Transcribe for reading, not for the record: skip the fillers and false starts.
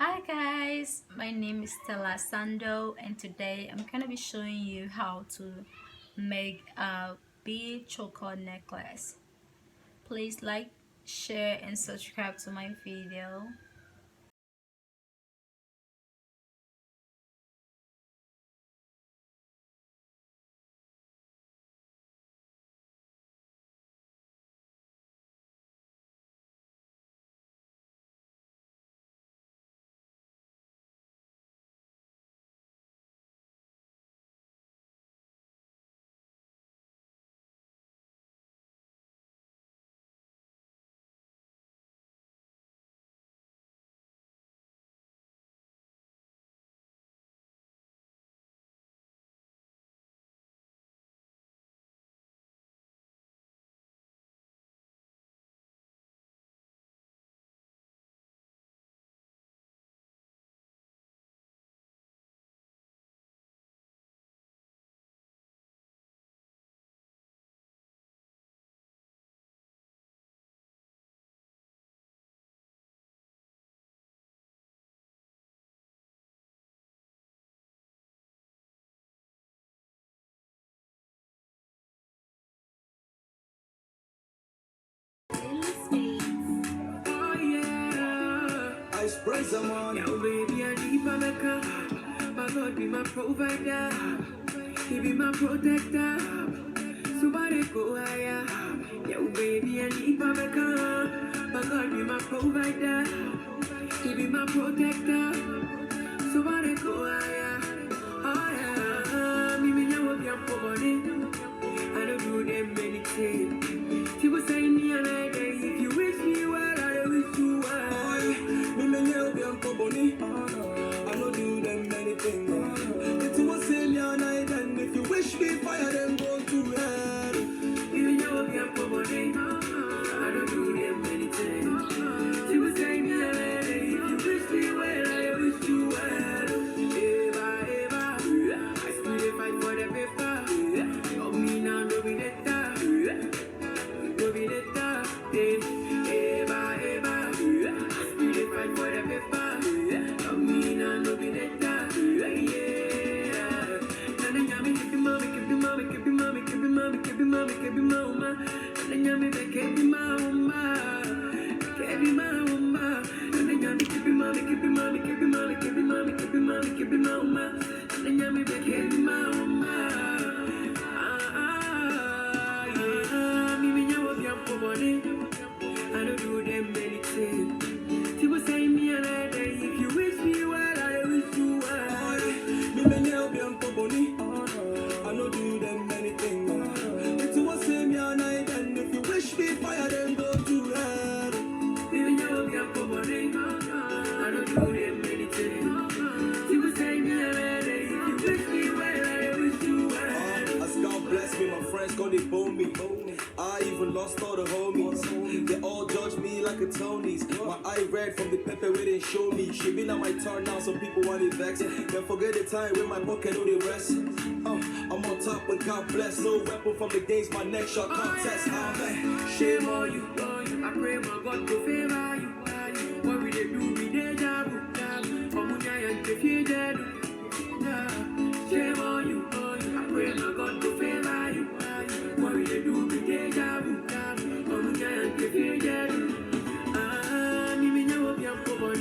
Hi guys, my name is Stella Sando and today I'm gonna be showing you how to make a bead choker necklace. Please like, share and subscribe to my video. I spray someone. Yo, baby, I need my maker. My God be my provider. He be my protector. Somebody go higher. Yo, baby, I need my maker. My God be my provider. He be my protector. Somebody go higher. Oh yeah. Me know what you're for. I don't do them anything. People say me and I day. If you wish me well, I wish you well. Me help you for money. I don't do them anything. It's what say me and I then. If you wish me fire, then go to hell. Me help you for money. I don't do them anything. People say me and I day. If you wish me well, I wish you well. Eva, Eva, I still fight for the paper. Me now no be that, no be that. Eva, Eva, we dey fight for the paper. Me now no be that, yeah. Nana nyami kebi mama, kebi mama, kebi mama, kebi mama, kebi mama, kebi mama. Nana nyami be kebi mama, kebi mama. Nana nyami kebi mama, kebi mama, kebi mama, kebi mama, kebi mama, kebi mama. Nana nyami be kebi mama. I don't do them anything. People say me and I day. If you wish me well, I wish you well. Me may help you for money. I don't do them anything. It's what say me and I then. If you wish me fire, then go to hell. Me may help you for money. I don't do them anything. People say me and I day. If you wish me well, I wish you well. As God bless me, my friends go they bone me. I even lost all the homies. They all judge me like a Tony's. My eye red from the pepper where they show me. She been on my turn now, so people want it vex. Can't forget the time when my pocket know the rest. I'm on top, but God bless. No weapon from the days my neck shot contest. Shame on you, I pray my God to favor.